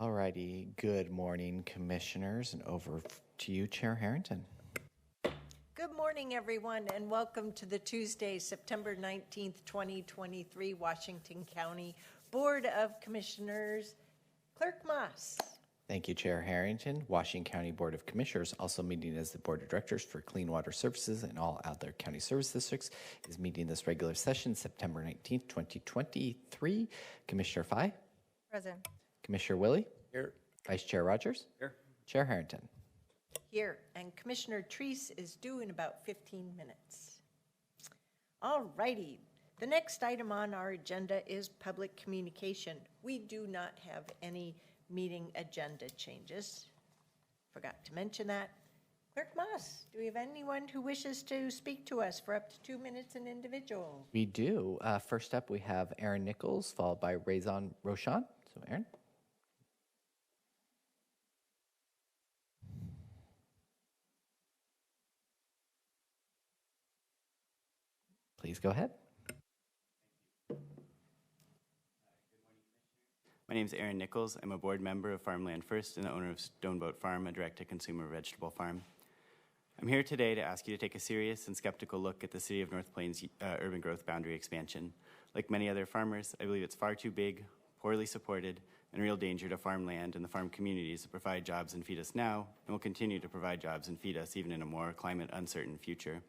Alrighty, good morning, commissioners, and over to you, Chair Harrington. Good morning, everyone, and welcome to the Tuesday, September 19th, 2023, Washington County Board of Commissioners. Clerk Moss. Thank you, Chair Harrington. Washington County Board of Commissioners, also meeting as the Board of Directors for Clean Water Services and all other county service districts, is meeting this regular session, September 19th, 2023. Commissioner Fye? Present. Commissioner Willie? Here. Vice Chair Rogers? Here. Chair Harrington. Here, and Commissioner Treese is due in about 15 minutes. All righty. The next item on our agenda is public communication. We do not have any meeting agenda changes. Forgot to mention that. Clerk Moss, do we have anyone who wishes to speak to us for up to 2 minutes an individual? We do. First up, we have Aaron Nichols, followed by Raison Roshan. So, Aaron. Please go ahead. My name is Aaron Nichols. I'm a board member of Farmland First and the owner of Stoneboat Farm, a direct-to-consumer vegetable farm. I'm here today to ask you to take a serious and skeptical look at the City of North Plains urban growth boundary expansion. Like many other farmers, I believe it's far too big, poorly supported, and a real danger to farmland and the farm communities to provide jobs and feed us now, and will continue to provide jobs and feed us even in a more climate-uncertain future.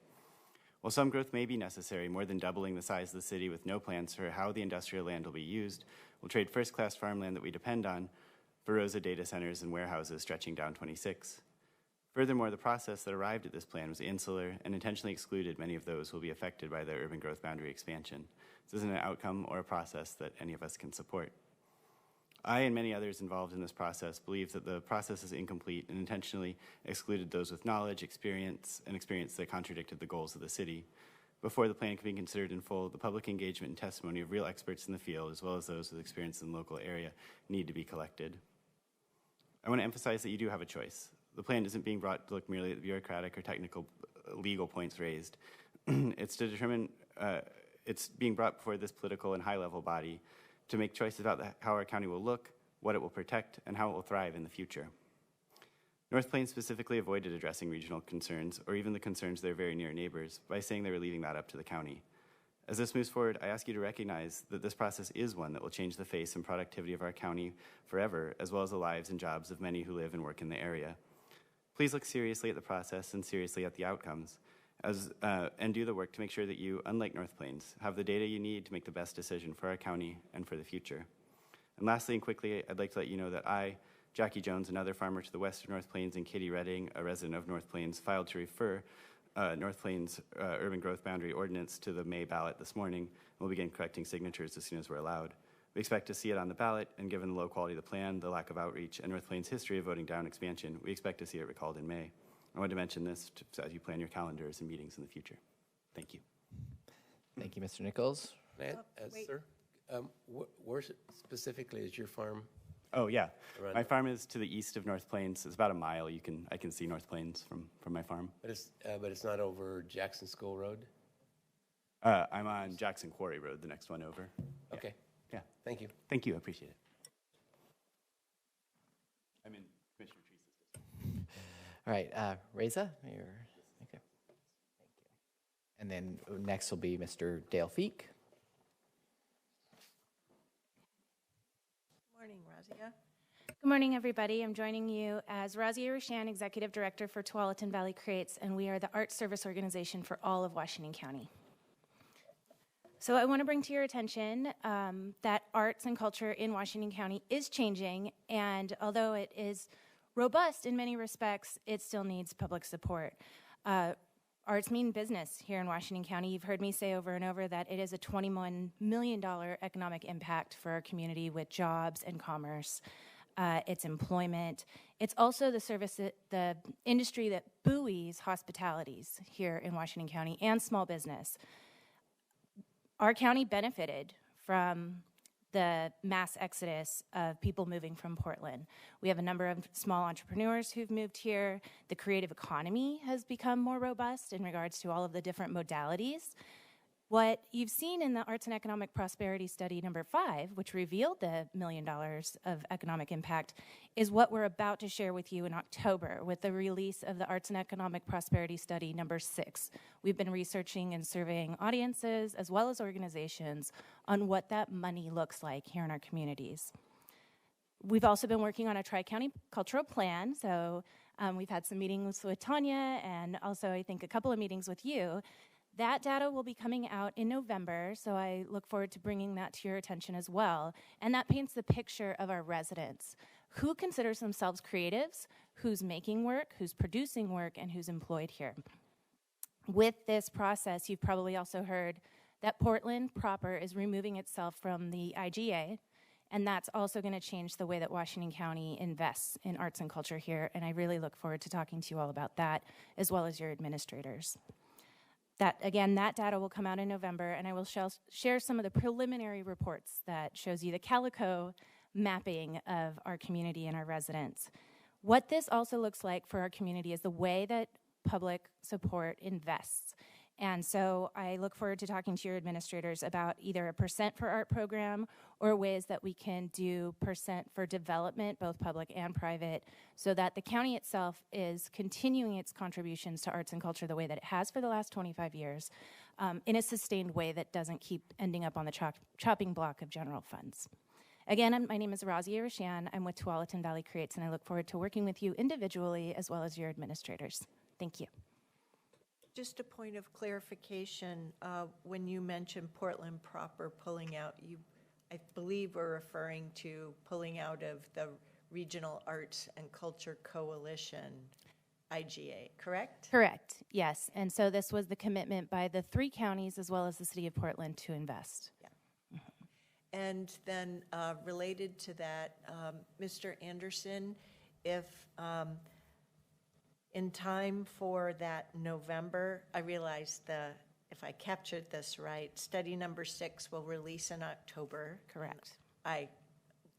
While some growth may be necessary, more than doubling the size of the city with no plans for how the industrial land will be used, we'll trade first-class farmland that we depend on for rows of data centers and warehouses stretching down 26. Furthermore, the process that arrived at this plan was insular and intentionally excluded many of those who will be affected by the urban growth boundary expansion. This isn't an outcome or a process that any of us can support. I and many others involved in this process believe that the process is incomplete and intentionally excluded those with knowledge, experience that contradicted the goals of the city. Before the plan can be considered in full, the public engagement and testimony of real experts in the field, as well as those with experience in the local area, need to be collected. I want to emphasize that you do have a choice. The plan isn't being brought to look merely at the bureaucratic or technical legal points raised. It's being brought before this political and high-level body to make choices about how our county will look, what it will protect, and how it will thrive in the future. North Plains specifically avoided addressing regional concerns, or even the concerns of their very near neighbors, by saying they were leaving that up to the county. As this moves forward, I ask you to recognize that this process is one that will change the face and productivity of our county forever, as well as the lives and jobs of many who live and work in the area. Please look seriously at the process and seriously at the outcomes, and do the work to make sure that you, unlike North Plains, have the data you need to make the best decision for our county and for the future. And lastly and quickly, I'd like to let you know that I, Jackie Jones, another farmer to the west of North Plains, and Kitty Redding, a resident of North Plains, filed to refer North Plains urban growth boundary ordinance to the May ballot this morning. We'll begin collecting signatures as soon as we're allowed. We expect to see it on the ballot, and given the low quality of the plan, the lack of outreach, and North Plains' history of voting down expansion, we expect to see it recalled in May. I wanted to mention this as you plan your calendars and meetings in the future. Thank you. Thank you, Mr. Nichols. Sir, where specifically is your farm? Oh, yeah. My farm is to the east of North Plains. It's about a mile. I can see North Plains from my farm. But it's not over Jackson School Road? I'm on Jackson Quarry Road, the next one over. Okay. Yeah. Thank you. Thank you. I appreciate it. I'm in Commissioner Treese's district. All right, Reza, okay. Thank you. And then next will be Mr. Dale Feek. Good morning, Razia. Good morning, everybody. I'm joining you as Razia Roshan, Executive Director for Tualatin Valley Creates, and we are the art service organization for all of Washington County. So I want to bring to your attention that arts and culture in Washington County is changing, and although it is robust in many respects, it still needs public support. Arts mean business here in Washington County. You've heard me say over and over that it is a $21 million economic impact for our community with jobs and commerce. It's employment. It's also the industry that buoys hospitalities here in Washington County and small business. Our county benefited from the mass exodus of people moving from Portland. We have a number of small entrepreneurs who've moved here. The creative economy has become more robust in regards to all of the different modalities. What you've seen in the Arts and Economic Prosperity Study number 5, which revealed the $1 million of economic impact, is what we're about to share with you in October with the release of the Arts and Economic Prosperity Study number 6. We've been researching and surveying audiences as well as organizations on what that money looks like here in our communities. We've also been working on a Tri-County cultural plan, so we've had some meetings with Tanya and also I think a couple of meetings with you. That data will be coming out in November, so I look forward to bringing that to your attention as well. And that paints the picture of our residents. Who considers themselves creatives, who's making work, who's producing work, and who's employed here. With this process, you've probably also heard that Portland proper is removing itself from the IGA, and that's also going to change the way that Washington County invests in arts and culture here, and I really look forward to talking to you all about that, as well as your administrators. That data will come out in November, and I will share some of the preliminary reports that shows you the calico mapping of our community and our residents. What this also looks like for our community is the way that public support invests. And so I look forward to talking to your administrators about either a percent for art program or ways that we can do percent for development, both public and private, so that the county itself is continuing its contributions to arts and culture the way that it has for the last 25 years in a sustained way that doesn't keep ending up on the chopping block of general funds. Again, my name is Razia Rashan. I'm with Tualatin Valley Creates, and I look forward to working with you individually as well as your administrators. Thank you. Just a point of clarification, when you mentioned Portland proper pulling out, I believe we're referring to pulling out of the Regional Arts and Culture Coalition, IGA, correct? Correct, yes. And so this was the commitment by the 3 counties as well as the city of Portland to invest. Yeah. And then related to that, Mr. Anderson, if in time for that November, I realize if I captured this right, study number 6 will release in October. Correct. I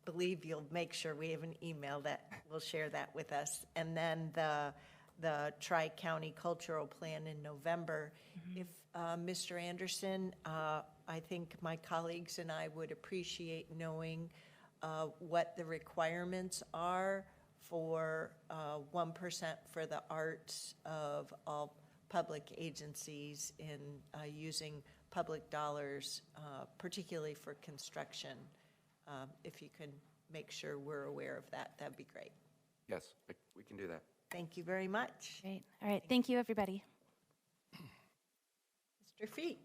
believe you'll make sure we have an email that will share that with us. And then the Tri-County Cultural Plan in November. Mm-hmm. If Mr. Anderson, I think my colleagues and I would appreciate knowing what the requirements are for 1% for the arts of all public agencies in using public dollars, particularly for construction. If you can make sure we're aware of that, that'd be great. Yes, we can do that. Thank you very much. Great. All right. Thank you, everybody. Mr. Feek.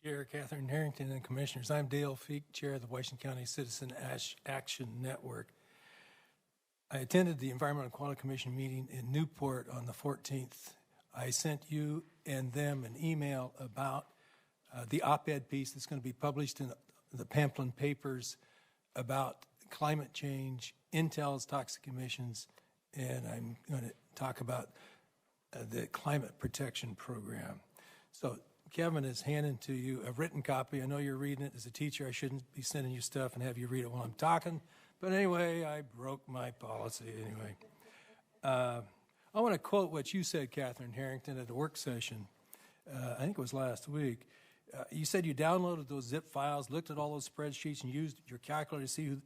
Chair Catherine Harrington and Commissioners, I'm Dale Feek, Chair of the Washington County Citizen Action Network. I attended the Environmental Quality Commission meeting in Newport on the 14th. I sent you and them an email about the op-ed piece that's going to be published in the Pamplin papers about climate change, Intel's toxic emissions, and I'm going to talk about the climate protection program. So Kevin is handing to you a written copy. I know you're reading it. As a teacher, I shouldn't be sending you stuff and have you read it while I'm talking. But anyway, I broke my policy anyway. I want to quote what you said, Catherine Harrington, at a work session. I think it was last week. You said you downloaded those zip files, looked at all those spreadsheets, and used your calculator to see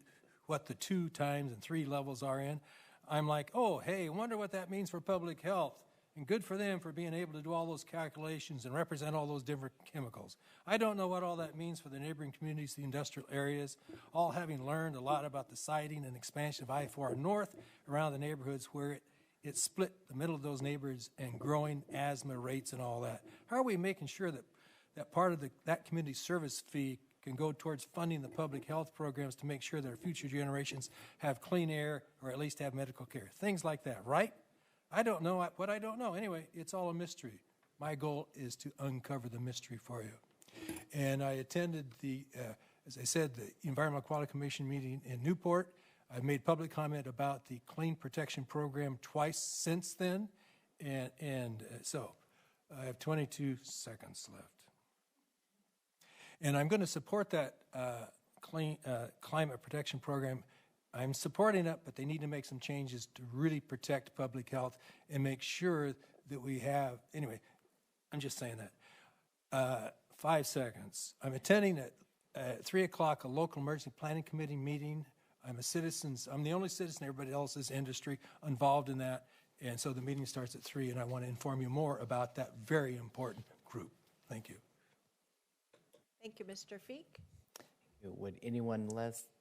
what the 2 times and 3 levels are in. I'm like, oh, hey, wonder what that means for public health. And good for them for being able to do all those calculations and represent all those different chemicals. I don't know what all that means for the neighboring communities, the industrial areas, all having learned a lot about the siting and expansion of I-4 north around the neighborhoods where it split the middle of those neighborhoods and growing asthma rates and all that. How are we making sure that part of that community service fee can go towards funding the public health programs to make sure that our future generations have clean air or at least have medical care? Things like that, right? I don't know what I don't know. Anyway, it's all a mystery. My goal is to uncover the mystery for you. And I attended as I said, the Environmental Quality Commission meeting in Newport. I've made public comment about the Clean Protection Program twice since then. And so I have 22 seconds left. And I'm going to support that climate protection program. I'm supporting it, but they need to make some changes to really protect public health and make sure that we have, anyway, I'm just saying that. 5 seconds. I'm attending at 3 o'clock a local emergency planning committee meeting. I'm the only citizen, everybody else is industry involved in that. And so the meeting starts at 3, and I want to inform you more about that very important group. Thank you. Thank you, Mr. Feek. Would anyone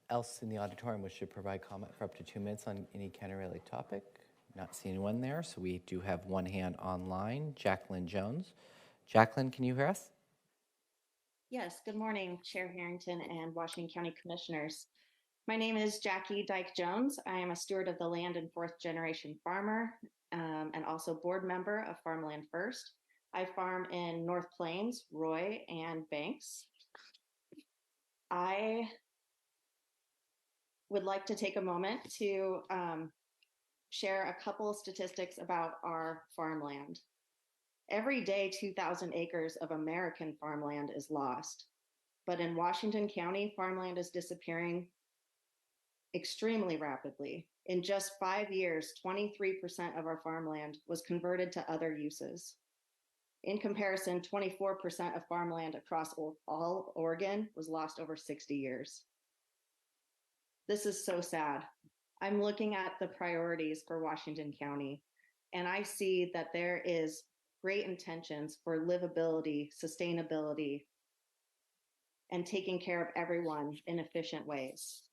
else in the auditorium wish to provide comment for up to 2 minutes on any county-related topic? Not seeing anyone there, so we do have one hand online, Jacqueline Jones. Jacqueline, can you hear us? Yes, good morning, Chair Harrington and Washington County Commissioners. My name is Jackie Dyke Jones. I am a steward of the land and fourth generation farmer and also board member of Farmland First. I farm in North Plains, Roy, and Banks. I would like to take a moment to share a couple of statistics about our farmland. Every day, 2,000 acres of American farmland is lost. But in Washington County, farmland is disappearing extremely rapidly. In just 5 years, 23% of our farmland was converted to other uses. In comparison, 24% of farmland across all Oregon was lost over 60 years. This is so sad. I'm looking at the priorities for Washington County, and I see that there is great intentions for livability, sustainability, and taking care of everyone in efficient ways.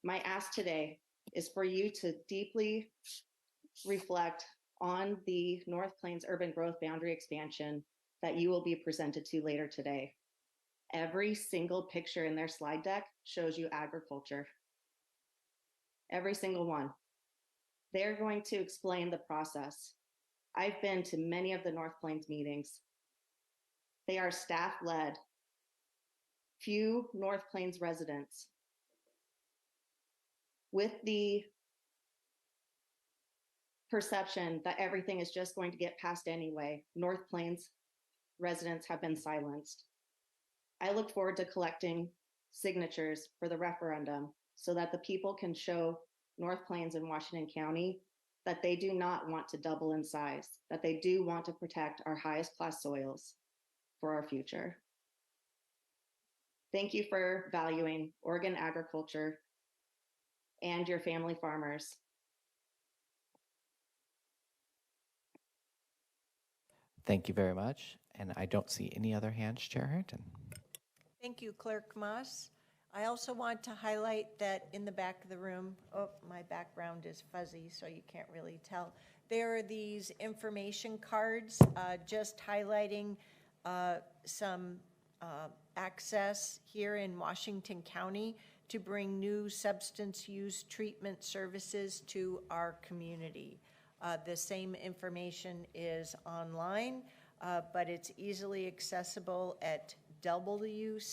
My ask today is for you to deeply reflect on the North Plains urban growth boundary expansion that you will be presented to later today. Every single picture in their slide deck shows you agriculture. Every single one. They're going to explain the process. I've been to many of the North Plains meetings. They are staff-led. Few North Plains residents. With the perception that everything is just going to get passed anyway, North Plains residents have been silenced. I look forward to collecting signatures for the referendum so that the people can show North Plains and Washington County that they do not want to double in size, that they do want to protect our highest class soils for our future. Thank you for valuing Oregon agriculture and your family farmers. Thank you very much. And I don't see any other hands, Chair Harrington. Thank you, Clerk Moss. I also want to highlight that in the back of the room, oh, my background is fuzzy, so you can't really tell. There are these information cards just highlighting some access here in Washington County to bring new substance use treatment services to our community. The same information is online, but it's easily accessible at wcor.us/CATT.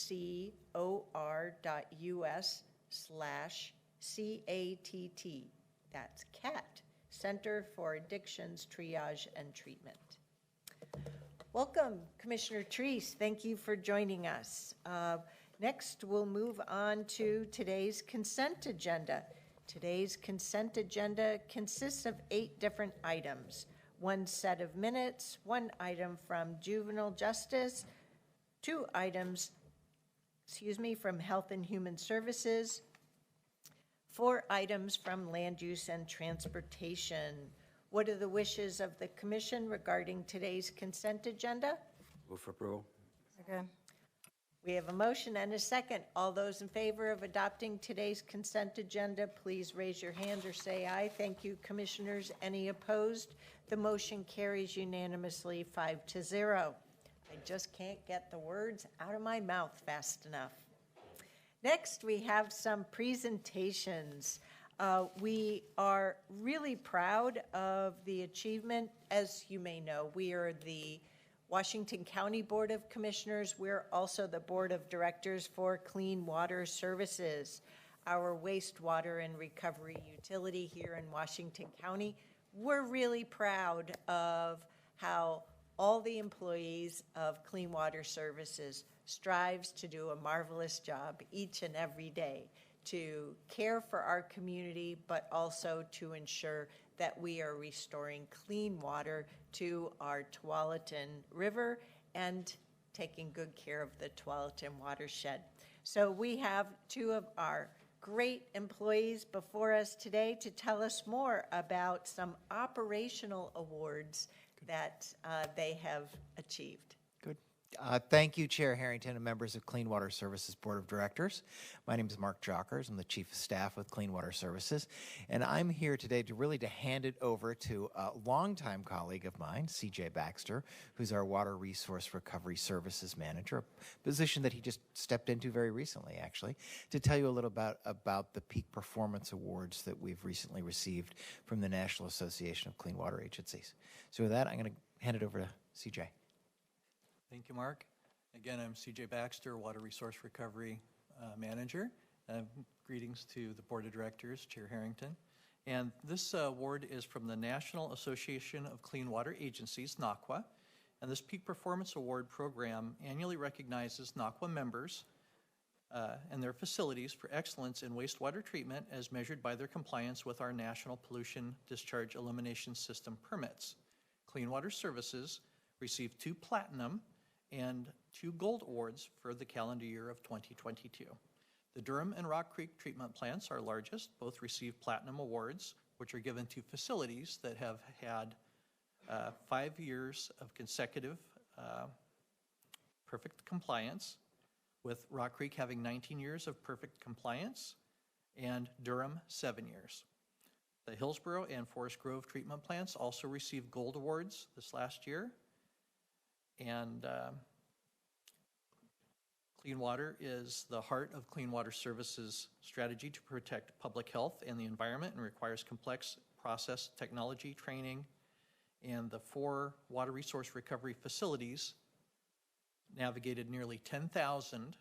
That's CAT, Center for Addictions Triage and Treatment. Welcome, Commissioner Treese. Thank you for joining us. Next, we'll move on to today's consent agenda. Today's consent agenda consists of 8 different items, 1 set of minutes, 1 item from juvenile justice, 2 items, from Health and Human Services, 4 items from Land Use and Transportation. What are the wishes of the Commission regarding today's consent agenda? Move for approval. Okay. We have a motion and a second. All those in favor of adopting today's consent agenda, please raise your hand or say aye. Thank you, Commissioners. Any opposed? The motion carries unanimously 5-0. I just can't get the words out of my mouth fast enough. Next, we have some presentations. We are really proud of the achievement. As you may know, we are the Washington County Board of Commissioners. We're also the Board of Directors for Clean Water Services, our wastewater and recovery utility here in Washington County. We're really proud of how all the employees of Clean Water Services strives to do a marvelous job each and every day to care for our community, but also to ensure that we are restoring clean water to our Tualatin River and taking good care of the Tualatin watershed. So we have two of our great employees before us today to tell us more about some operational awards that they have achieved. Good. Thank you, Chair Harrington and members of Clean Water Services Board of Directors. My name is Mark Jockers. I'm the Chief of Staff with Clean Water Services, and I'm here today to hand it over to a longtime colleague of mine, CJ Baxter, who's our Water Resource Recovery Services Manager, a position that he just stepped into very recently, actually, to tell you a little about the Peak Performance Awards that we've recently received from the National Association of Clean Water Agencies. So with that, I'm going to hand it over to CJ. Thank you, Mark. Again, I'm CJ Baxter, Water Resource Recovery Manager. Greetings to the Board of Directors, Chair Harrington. And this award is from the National Association of Clean Water Agencies, NACWA. And this Peak Performance Award program annually recognizes NACWA members and their facilities for excellence in wastewater treatment as measured by their compliance with our National Pollution Discharge Elimination System permits. Clean Water Services received 2 platinum and 2 gold awards for the calendar year of 2022. The Durham and Rock Creek treatment plants, our largest, both received platinum awards, which are given to facilities that have had 5 years of consecutive perfect compliance, with Rock Creek having 19 years of perfect compliance and Durham 7 years. The Hillsborough and Forest Grove treatment plants also received gold awards this last year. And clean water is the heart of Clean Water Services' strategy to protect public health and the environment, and requires complex process technology training. And the 4 water resource recovery facilities navigated nearly 10,000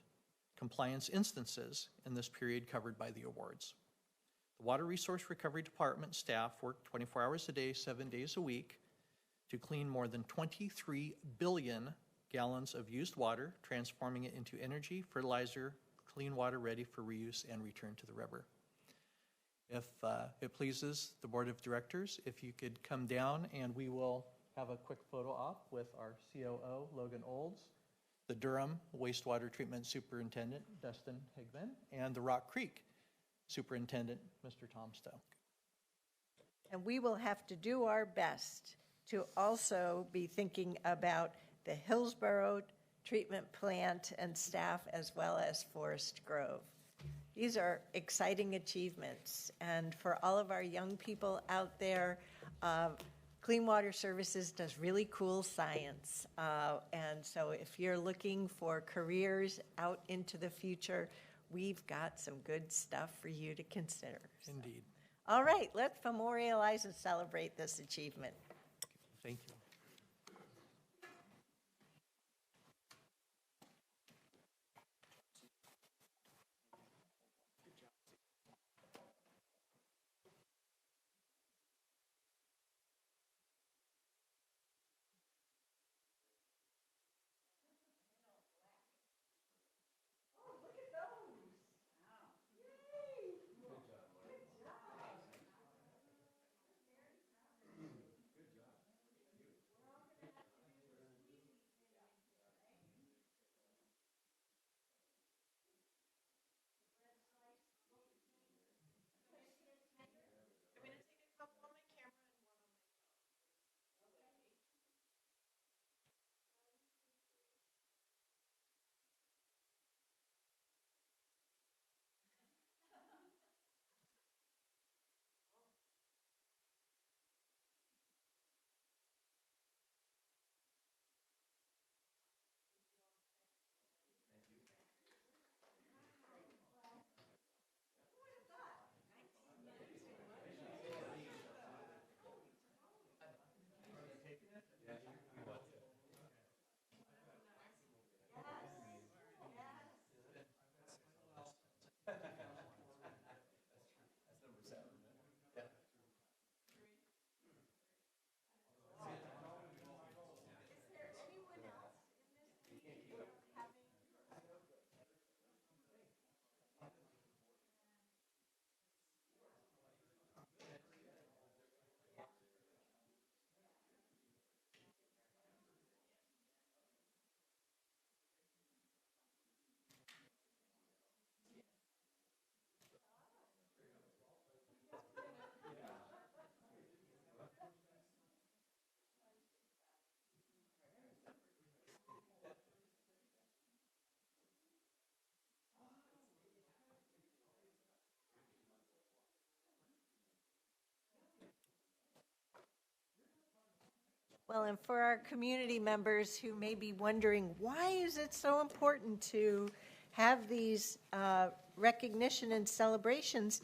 compliance instances in this period covered by the awards. The Water Resource Recovery Department staff worked 24 hours a day, 7 days a week to clean more than 23 billion gallons of used water, transforming it into energy, fertilizer, clean water ready for reuse and return to the river. If it pleases the Board of Directors, if you could come down and we will have a quick photo op with our COO, Logan Olds, the Durham Wastewater Treatment Superintendent, Dustin Higman, and the Rock Creek Superintendent, Mr. Tom Stowe. And we will have to do our best to also be thinking about the Hillsborough treatment plant and staff, as well as Forest Grove. These are exciting achievements. And for all of our young people out there, Clean Water Services does really cool science. And so if you're looking for careers out into the future, we've got some good stuff for you to consider. Indeed. All right, let's memorialize and celebrate this achievement. Thank you. Well, and for our community members who may be wondering, why is it so important to have these recognition and celebrations?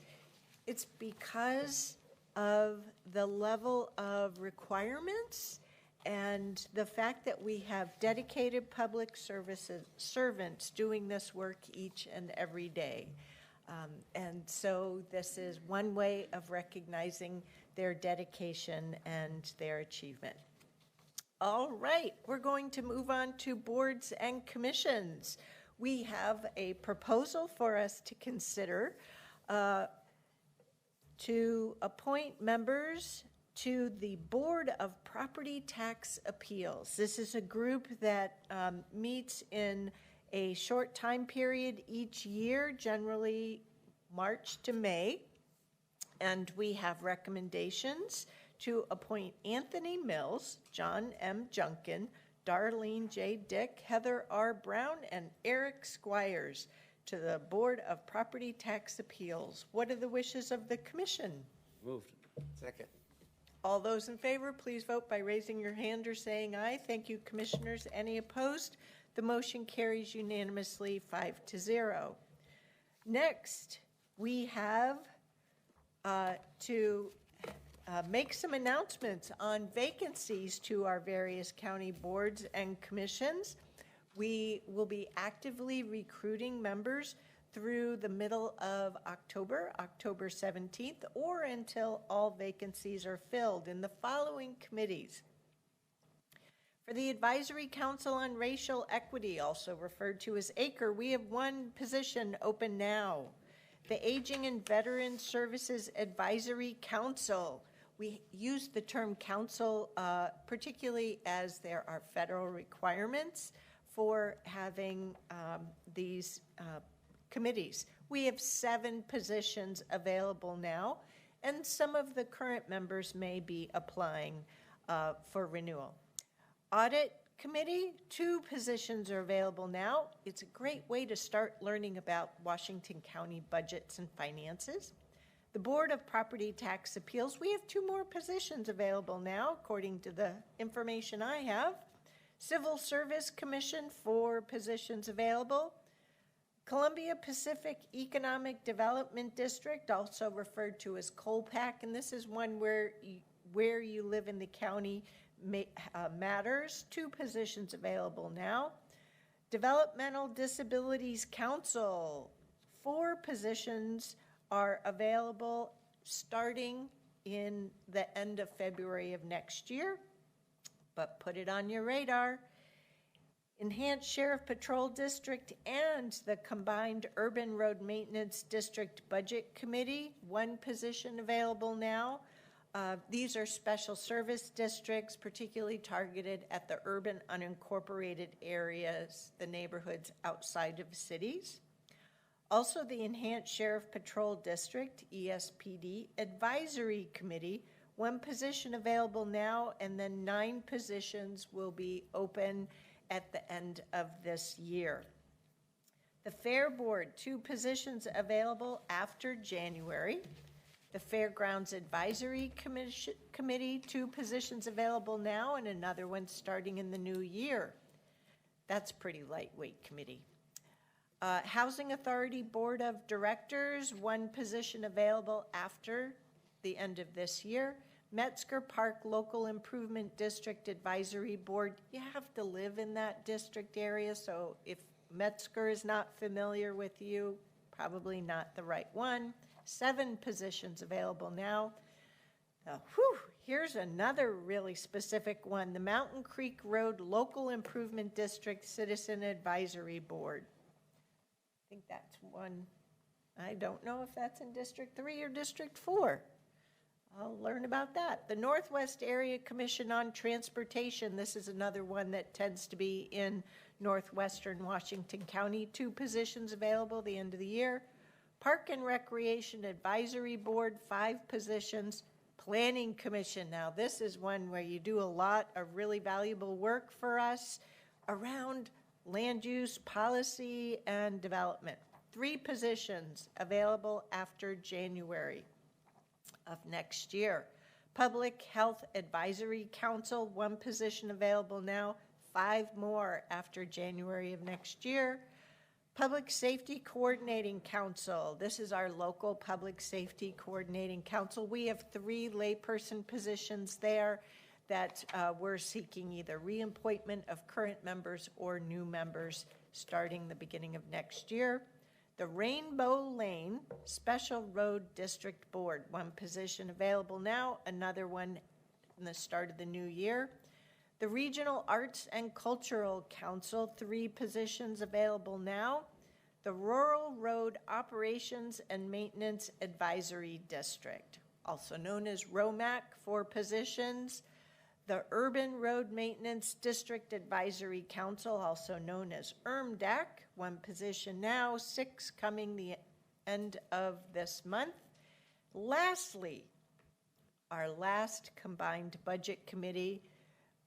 It's because of the level of requirements and the fact that we have dedicated public services servants doing this work each and every day. And so this is one way of recognizing their dedication and their achievement. All right, we're going to move on to boards and commissions. We have a proposal for us to consider to appoint members to the Board of Property Tax Appeals. This is a group that meets in a short time period each year, generally March to May. And we have recommendations to appoint Anthony Mills, John M. Junkin, Darlene J. Dick, Heather R. Brown, and Eric Squires to the Board of Property Tax Appeals. What are the wishes of the commission? Moved. Second. All those in favor, please vote by raising your hand or saying aye. Thank you, commissioners. Any opposed? The motion carries unanimously 5-0. Next, we have to make some announcements on vacancies to our various county boards and commissions. We will be actively recruiting members through the middle of October, October 17th, or until all vacancies are filled in the following committees. For the Advisory Council on Racial Equity, also referred to as ACRE, we have one position open now. The Aging and Veteran Services Advisory Council. We use the term council particularly as there are federal requirements for having these committees. We have 7 positions available now, and some of the current members may be applying for renewal. Audit Committee, 2 positions are available now. It's a great way to start learning about Washington County budgets and finances. The Board of Property Tax Appeals, we have 2 more positions available now, according to the information I have. Civil Service Commission, 4 positions available. Columbia Pacific Economic Development District, also referred to as COLPAC, and this is one where you live in the county matters. 2 positions available now. Developmental Disabilities Council, 4 positions are available starting in the end of February of next year, but put it on your radar. Enhanced Sheriff Patrol District and the Combined Urban Road Maintenance District Budget Committee, 1 position available now. These are special service districts, particularly targeted at the urban unincorporated areas, the neighborhoods outside of cities. Also, the Enhanced Sheriff Patrol District, ESPD, Advisory Committee, 1 position available now, and then 9 positions will be open at the end of this year. The Fair Board, 2 positions available after January. The Fairgrounds Advisory Committee, 2 positions available now, and another one starting in the new year. That's pretty lightweight committee. Housing Authority Board of Directors, 1 position available after the end of this year. Metzger Park Local Improvement District Advisory Board, you have to live in that district area, so if Metzger is not familiar with you, probably not the right one. 7 positions available now. Here's another really specific one, the Mountain Creek Road Local Improvement District Citizen Advisory Board. I think that's one. I don't know if that's in District 3 or District 4. I'll learn about that. The Northwest Area Commission on Transportation, this is another one that tends to be in northwestern Washington County. 2 positions available at the end of the year. Park and Recreation Advisory Board, 5 positions. Planning Commission, now this is one where you do a lot of really valuable work for us around land use, policy, and development. 3 positions available after January of next year. Public Health Advisory Council, 1 position available now, 5 more after January of next year. Public Safety Coordinating Council. This is our local Public Safety Coordinating Council. We have 3 layperson positions there that we're seeking either reappointment of current members or new members starting the beginning of next year. The Rainbow Lane Special Road District Board, 1 position available now, another one in the start of the new year. The Regional Arts and Cultural Council, 3 positions available now. The Rural Road Operations and Maintenance Advisory District, also known as ROMAC, 4 positions. The Urban Road Maintenance District Advisory Council, also known as URMDAC, 1 position now, 6 coming the end of this month. Lastly, our last combined budget committee,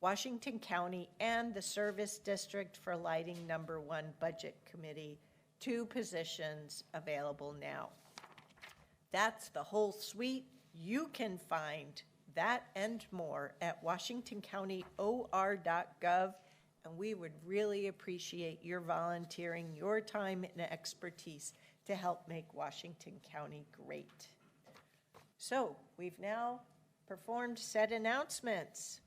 Washington County and the Service District for Lighting number 1 Budget Committee, 2 positions available now. That's the whole suite. You can find that and more at washingtoncountyor.gov, and we would really appreciate your volunteering your time and expertise to help make Washington County great. So we've now performed said announcements.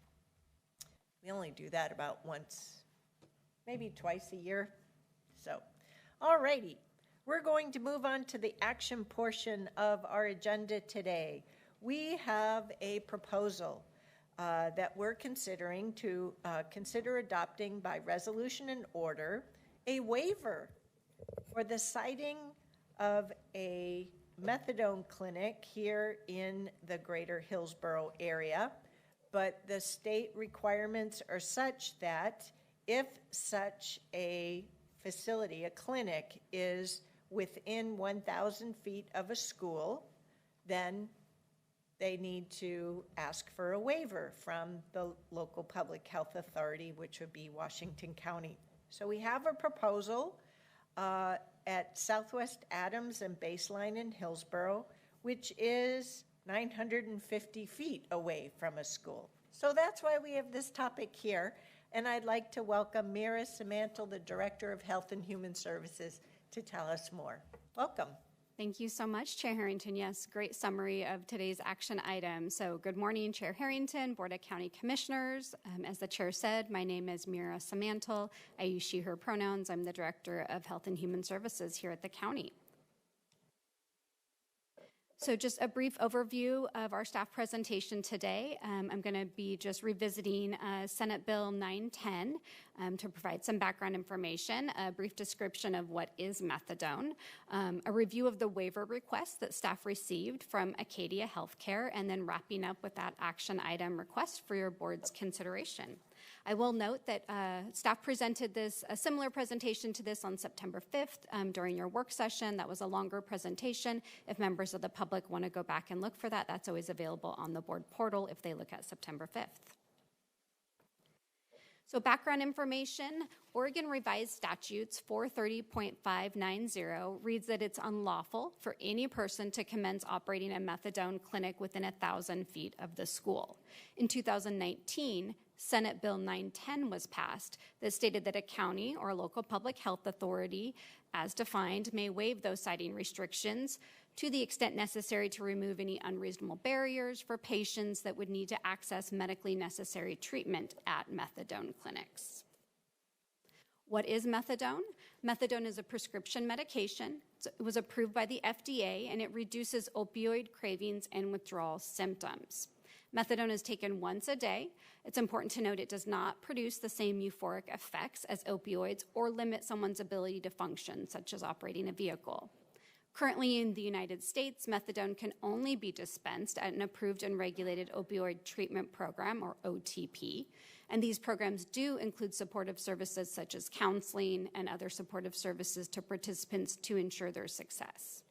We only do that about once, maybe twice a year. So, all righty, we're going to move on to the action portion of our agenda today. We have a proposal that we're considering to consider adopting by resolution and order a waiver for the siting of a methadone clinic here in the greater Hillsborough area. But the state requirements are such that if such a facility, a clinic, is within 1,000 feet of a school, then they need to ask for a waiver from the local public health authority, which would be Washington County. So we have a proposal at Southwest Adams and Baseline in Hillsborough, which is 950 feet away from a school. So that's why we have this topic here. And I'd like to welcome Mira Samantel, the Director of Health and Human Services, to tell us more. Welcome. Thank you so much, Chair Harrington. Yes, great summary of today's action item. So good morning, Chair Harrington, Board of County Commissioners. As the Chair said, my name is Mira Samantel. I use she, her pronouns. I'm the Director of Health and Human Services here at the county. So just a brief overview of our staff presentation today. I'm going to be just revisiting Senate Bill 910 to provide some background information, a brief description of what is methadone, a review of the waiver request that staff received from Acadia Healthcare, and then wrapping up with that action item request for your board's consideration. I will note that staff presented a similar presentation to this on September 5th during your work session. That was a longer presentation. If members of the public want to go back and look for that, that's always available on the board portal if they look at September 5th. So background information, Oregon Revised Statutes 430.590 reads that it's unlawful for any person to commence operating a methadone clinic within 1,000 feet of the school. In 2019, Senate Bill 910 was passed that stated that a county or a local public health authority, as defined, may waive those siting restrictions to the extent necessary to remove any unreasonable barriers for patients that would need to access medically necessary treatment at methadone clinics. What is methadone? Methadone is a prescription medication. It was approved by the FDA, and it reduces opioid cravings and withdrawal symptoms. Methadone is taken once a day. It's important to note it does not produce the same euphoric effects as opioids or limit someone's ability to function, such as operating a vehicle. Currently in the United States, methadone can only be dispensed at an approved and regulated opioid treatment program, or OTP, and these programs do include supportive services such as counseling and other supportive services to participants to ensure their success.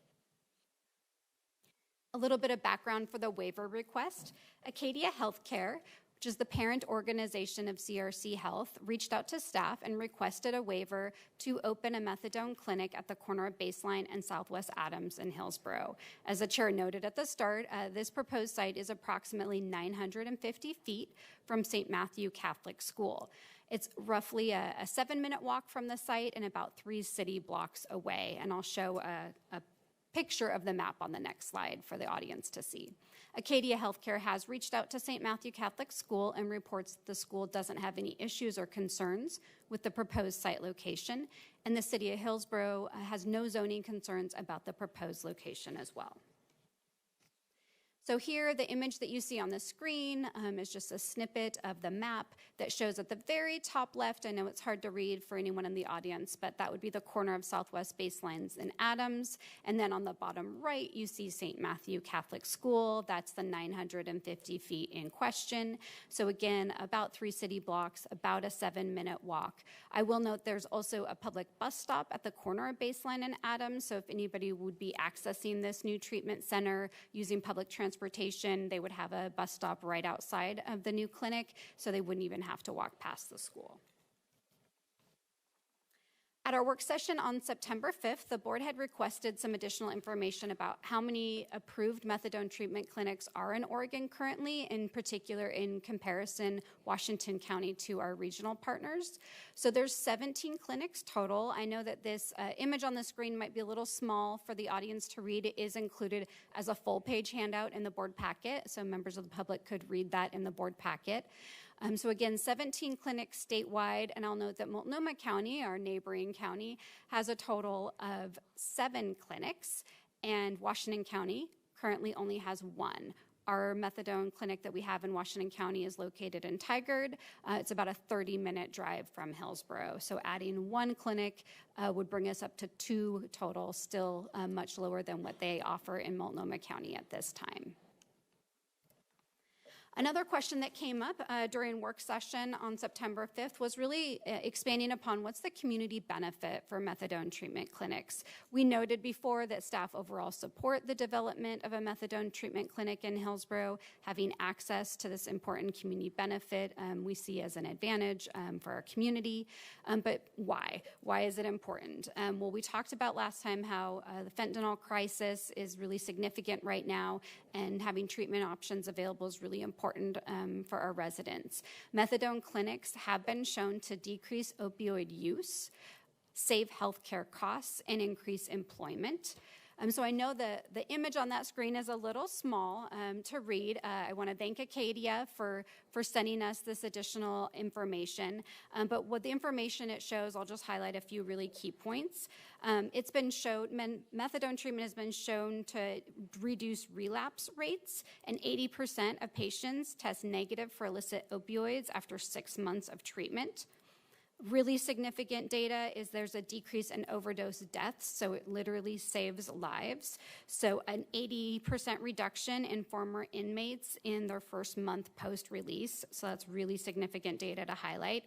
A little bit of background for the waiver request. Acadia Healthcare which is the parent organization of CRC Health, reached out to staff and requested a waiver to open a methadone clinic at the corner of Baseline and Southwest Adams in Hillsborough. As the chair noted at the start, this proposed site is approximately 950 feet from St. Matthew Catholic School. It's roughly a 7-minute walk from the site and about 3 city blocks away. And I'll show a picture of the map on the next slide for the audience to see. Acadia Healthcare has reached out to St. Matthew Catholic School and reports the school doesn't have any issues or concerns with the proposed site location, and the city of Hillsborough has no zoning concerns about the proposed location as well. So here, the image that you see on the screen is just a snippet of the map that shows at the very top left, I know it's hard to read for anyone in the audience, but that would be the corner of Southwest Baselines and Adams. And then on the bottom right, you see St. Matthew Catholic School. That's the 950 feet in question. So again, about 3 city blocks, about a 7-minute walk. I will note there's also a public bus stop at the corner of Baseline and Adams. So if anybody would be accessing this new treatment center using public transportation, they would have a bus stop right outside of the new clinic, so they wouldn't even have to walk past the school. At our work session on September 5th, the board had requested some additional information about how many approved methadone treatment clinics are in Oregon currently, in particular in comparison Washington County to our regional partners. So there's 17 clinics total. I know that this image on the screen might be a little small for the audience to read. It is included as a full-page handout in the board packet, so members of the public could read that in the board packet. So again, 17 clinics statewide, and I'll note that Multnomah County, our neighboring county, has a total of 7 clinics, and Washington County currently only has 1. Our methadone clinic that we have in Washington County is located in Tigard. It's about a 30-minute drive from Hillsborough. So adding 1 clinic would bring us up to 2 total, still much lower than what they offer in Multnomah County at this time. Another question that came up during work session on September 5th was really expanding upon what's the community benefit for methadone treatment clinics. We noted before that staff overall support the development of a methadone treatment clinic in Hillsborough. Having access to this important community benefit we see as an advantage for our community. But why? Why is it important? Well, we talked about last time how the fentanyl crisis is really significant right now, and having treatment options available is really important for our residents. Methadone clinics have been shown to decrease opioid use, save healthcare costs, and increase employment. So I know the image on that screen is a little small to read. I want to thank Acadia for sending us this additional information. But what the information it shows, I'll just highlight a few really key points. It's been shown, methadone treatment has been shown to reduce relapse rates, and 80% of patients test negative for illicit opioids after 6 months of treatment. Really significant data is there's a decrease in overdose deaths, so it literally saves lives. So an 80% reduction in former inmates in their first month post-release, so that's really significant data to highlight.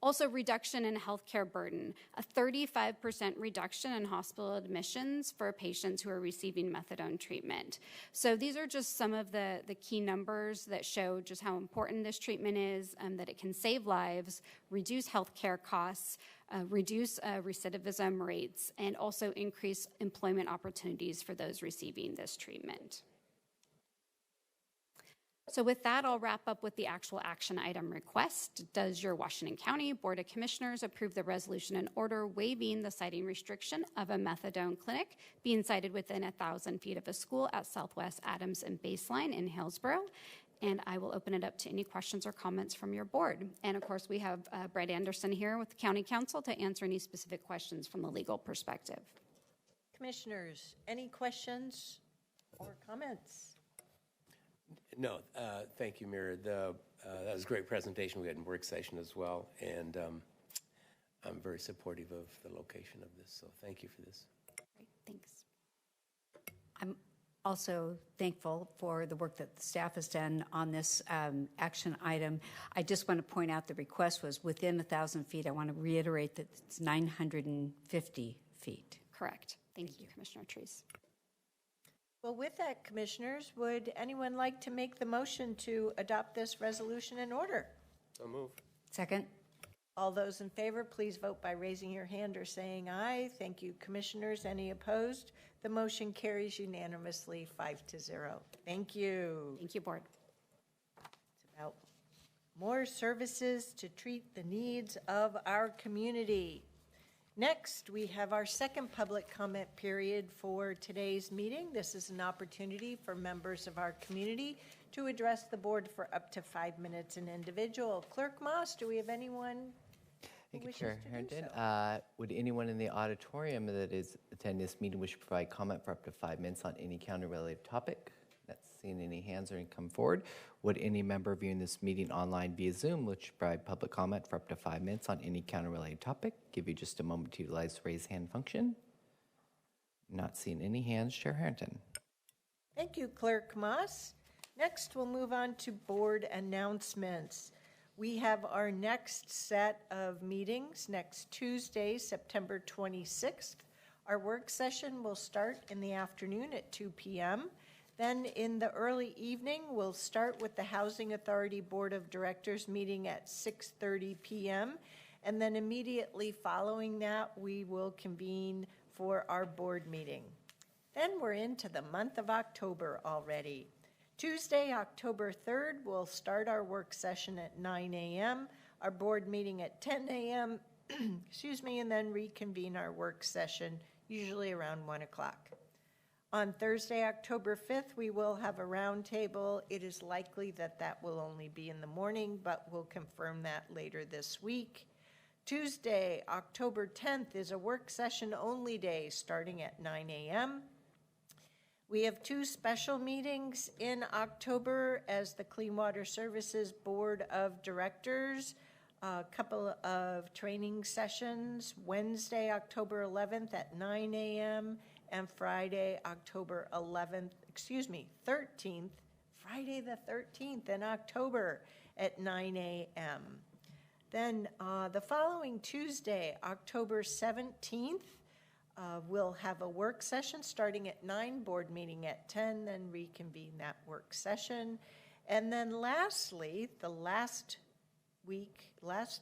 Also, reduction in healthcare burden, a 35% reduction in hospital admissions for patients who are receiving methadone treatment. So these are just some of the key numbers that show just how important this treatment is, that it can save lives, reduce healthcare costs, reduce recidivism rates, and also increase employment opportunities for those receiving this treatment. So with that, I'll wrap up with the actual action item request. Does your Washington County Board of Commissioners approve the resolution and order waiving the siting restriction of a methadone clinic being sited within 1,000 feet of a school at Southwest Adams and Baseline in Hillsborough? And I will open it up to any questions or comments from your board. And of course, we have Brett Anderson here with the County Council to answer any specific questions from the legal perspective. Commissioners, any questions or comments? No, thank you, Mira. That was a great presentation we had in work session as well, and I'm very supportive of the location of this, so thank you for this. Great, thanks. I'm also thankful for the work that the staff has done on this action item. I just want to point out the request was within 1,000 feet. I want to reiterate that it's 950 feet. Correct. Thank you, Commissioner Treese. Well, with that, Commissioners, would anyone like to make the motion to adopt this resolution in order? So move. Second. All those in favor, please vote by raising your hand or saying aye. Thank you, Commissioners. Any opposed? The motion carries unanimously 5-0. Thank you. Thank you, Board. It's about more services to treat the needs of our community. Next, we have our second public comment period for today's meeting. This is an opportunity for members of our community to address the board for up to 5 minutes an individual. Clerk Moss, do we have anyone? Thank you, Chair Harrington. Would anyone in the auditorium that is attending this meeting wish to provide comment for up to 5 minutes on any county-related topic? Not seeing any hands or any come forward. Would any member viewing this meeting online via Zoom wish to provide public comment for up to 5 minutes on any county-related topic? Give you just a moment to utilize the raise hand function. Not seeing any hands, Chair Harrington. Thank you, Clerk Moss. Next, we'll move on to board announcements. We have our next set of meetings next Tuesday, September 26th. Our work session will start in the afternoon at 2 p.m. Then in the early evening, we'll start with the Housing Authority Board of Directors meeting at 6:30 p.m. And then immediately following that, we will convene for our board meeting. Then we're into the month of October already. Tuesday, October 3rd, we'll start our work session at 9 a.m., our board meeting at 10 a.m., excuse me, and then reconvene our work session, usually around 1 o'clock. On Thursday, October 5th, we will have a roundtable. It is likely that that will only be in the morning, but we'll confirm that later this week. Tuesday, October 10th, is a work session only day starting at 9 a.m., We have 2 special meetings in October as the Clean Water Services Board of Directors, a couple of training sessions, Wednesday, October 11th at 9 a.m. and Friday, October 13th, Friday the 13th in October at 9 a.m. Then the following Tuesday, October 17th, we'll have a work session starting at 9, board meeting at 10, then reconvene that work session. And then lastly, the last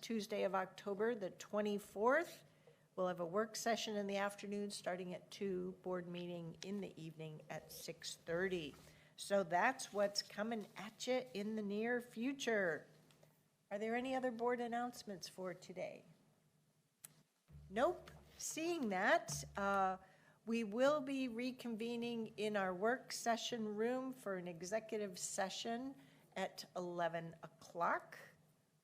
Tuesday of October, the 24th, we'll have a work session in the afternoon starting at 2, board meeting in the evening at 6:30. So that's what's coming at you in the near future. Are there any other board announcements for today? Nope. Seeing that, we will be reconvening in our work session room for an executive session at 11 o'clock.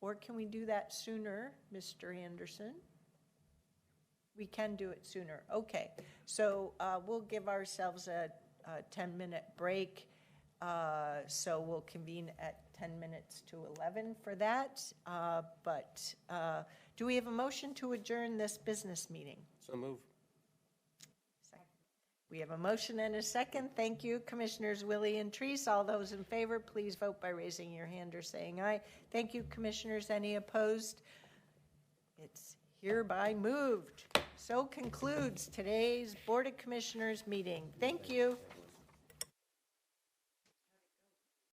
Or can we do that sooner, Mr. Anderson? We can do it sooner. Okay. So we'll give ourselves a 10-minute break. So we'll convene at 10 minutes to 11 for that. Do we have a motion to adjourn this business meeting? So move. We have a motion and a second. Thank you, Commissioners Willie and Treese. All those in favor, please vote by raising your hand or saying aye. Thank you, Commissioners. Any opposed? It's hereby moved. So concludes today's Board of Commissioners meeting. Thank you.